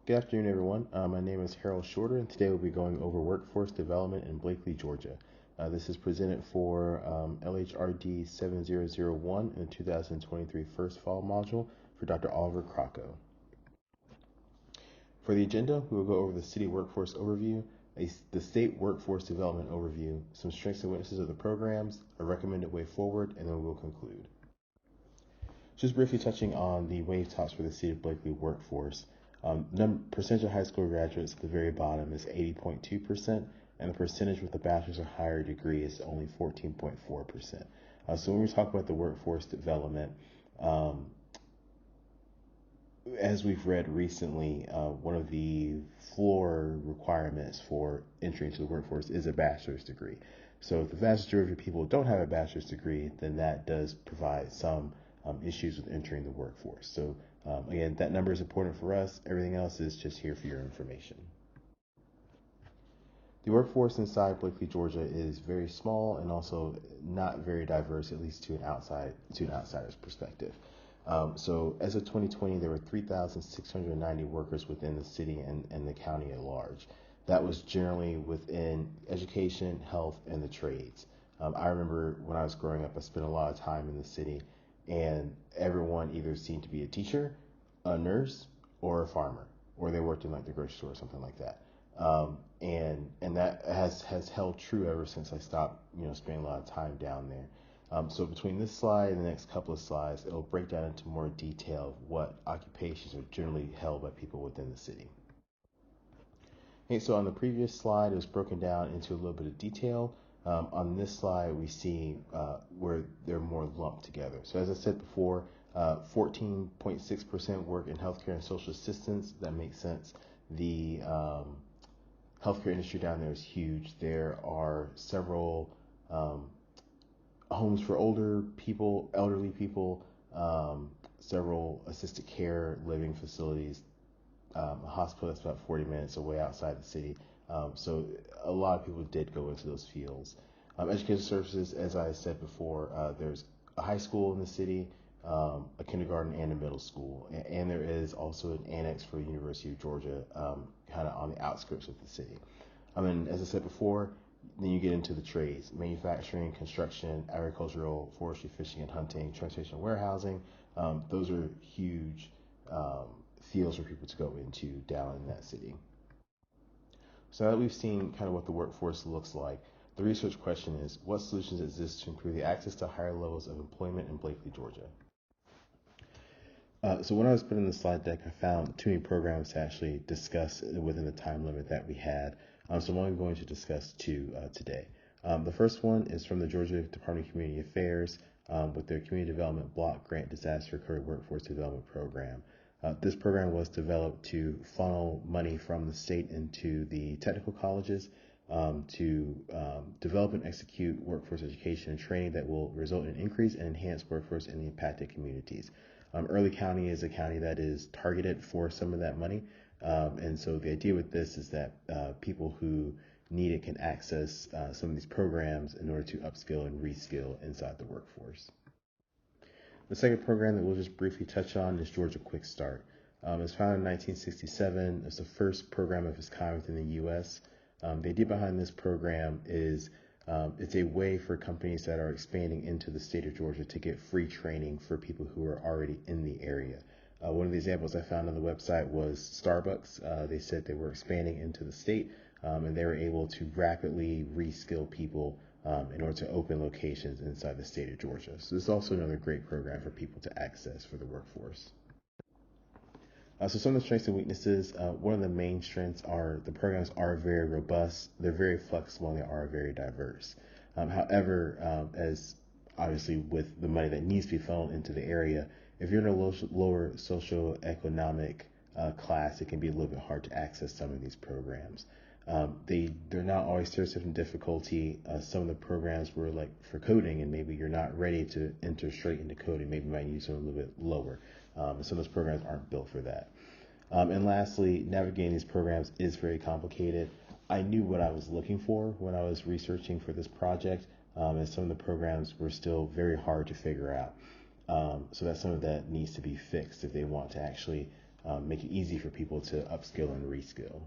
Good afternoon, everyone. My name is Harold Shorter, and today we'll be going over workforce development in Blakely, Georgia. This is presented for LHRD 7001 in the 2023 First Fall module for Dr. Oliver Crocco. For the agenda, we will go over the city workforce overview, the state workforce development overview, some strengths and weaknesses of the programs, a recommended way forward, and then we will conclude. Just briefly touching on the wave tops for the city of Blakely workforce. Percentage of high school graduates at the very bottom is 80.2%, and the percentage with a bachelor's or higher degree is only 14.4%. So when we talk about the workforce development, as we've read recently, one of the floor requirements for entry into the workforce is a bachelor's degree. So if the vast majority of people don't have a bachelor's degree, then that does provide some issues with entering the workforce. So again, that number is important for us. Everything else is just here for your information. The workforce inside Blakely, Georgia is very small and also not very diverse, at least to an outsider's perspective. So as of 2020, there were 3,690 workers within the city and the county at large. That was generally within education, health, and the trades. I remember when I was growing up, I spent a lot of time in the city, and everyone either seemed to be a teacher, a nurse, or a farmer, or they worked in like the grocery store or something like that. And that has held true ever since I stopped, spending a lot of time down there. So between this slide and the next couple of slides, it'll break down into more detail of what occupations are generally held by people within the city. Okay, so on the previous slide, it was broken down into a little bit of detail. On this slide, we see where they're more lumped together. So as I said before, 14.6% work in healthcare and social assistance. That makes sense. The healthcare industry down there is huge. There are several homes for elderly people, several assisted care living facilities, a hospital that's about 40 minutes away outside the city. So a lot of people did go into those fields. Education services, as I said before, there's a high school in the city, a kindergarten, and a middle school. And there is also an annex for the University of Georgia, kind of on the outskirts of the city. And as I said before, then you get into the trades: manufacturing, construction, agricultural, forestry, fishing, and hunting, transportation, and warehousing. Those are huge fields for people to go into down in that city. So now that we've seen kind of what the workforce looks like, the research question is, what solutions exist to improve the access to higher levels of employment in Blakely, Georgia? So when I was putting the slide deck, I found too many programs to actually discuss within the time limit that we had. So I'm only going to discuss two today. The first one is from the Georgia Department of Community Affairs with their Community Development Block Grant Disaster Recovery Workforce Development Program. This program was developed to funnel money from the state into the technical colleges to develop and execute workforce education and training that will result in increase and enhance workforce in the impacted communities. Early County is a county that is targeted for some of that money. And so the idea with this is that people who need it can access some of these programs in order to upskill and reskill inside the workforce. The second program that we'll just briefly touch on is Georgia Quick Start. It was founded in 1967. It's the first program of its kind within the U.S. The idea behind this program is it's a way for companies that are expanding into the state of Georgia to get free training for people who are already in the area. One of the examples I found on the website was Starbucks. They said they were expanding into the state and they were able to rapidly reskill people in order to open locations inside the state of Georgia. So this is also another great program for people to access for the workforce. So some of the strengths and weaknesses, one of the main strengths are the programs are very robust, they're very flexible, and they are very diverse. However, as obviously with the money that needs to be funneled into the area, if you're in a lower socioeconomic class, it can be a little bit hard to access some of these programs. They're not always sensitive in difficulty. Some of the programs were like for coding, and maybe you're not ready to enter straight into coding. Maybe you might use them a little bit lower. And some of those programs aren't built for that. And lastly, navigating these programs is very complicated. I knew what I was looking for when I was researching for this project, and some of the programs were still very hard to figure out. So that's something that needs to be fixed if they want to actually make it easy for people to upskill and reskill.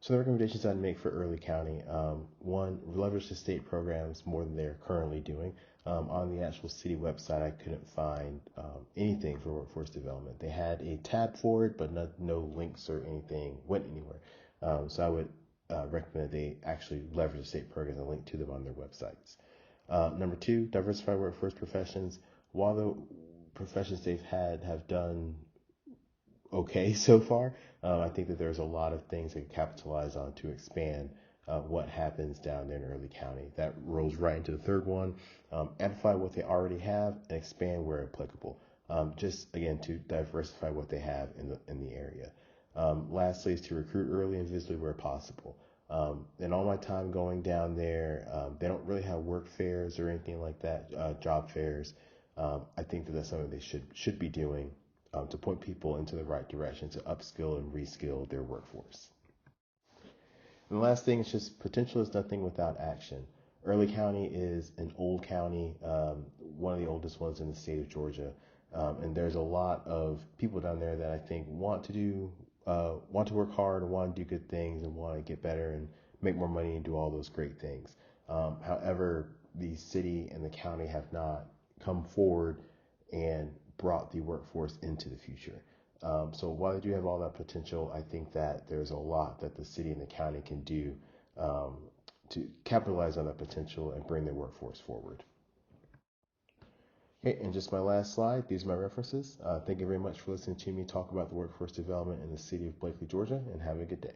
So the recommendations I'd make for Early County, one, leverage the state programs more than they're currently doing. On the actual city website, I couldn't find anything for workforce development. They had a tab for it, but no links or anything went anywhere. So I would recommend they actually leverage the state programs and link to them on their websites. Number two, diversify workforce professions. While the professions they've had have done okay so far, I think that there's a lot of things they can capitalize on to expand what happens down there in Early County. That rolls right into the third one. Amplify what they already have and expand where applicable. Just again to diversify what they have in the area. Lastly is to recruit early and visibly where possible. In all my time going down there, they don't really have work fairs or anything like that, job fairs. I think that that's something they should be doing to point people into the right direction to upskill and reskill their workforce. And the last thing is just potential is nothing without action. Early County is an old county, one of the oldest ones in the state of Georgia, and there's a lot of people down there that I think want to work hard and want to do good things and want to get better and make more money and do all those great things. However, the city and the county have not come forward and brought the workforce into the future. So while they do have all that potential, I think that there's a lot that the city and the county can do to capitalize on that potential and bring their workforce forward. Okay, and just my last slide, these are my references. Thank you very much for listening to me talk about the workforce development in the city of Blakely, Georgia, and have a good day.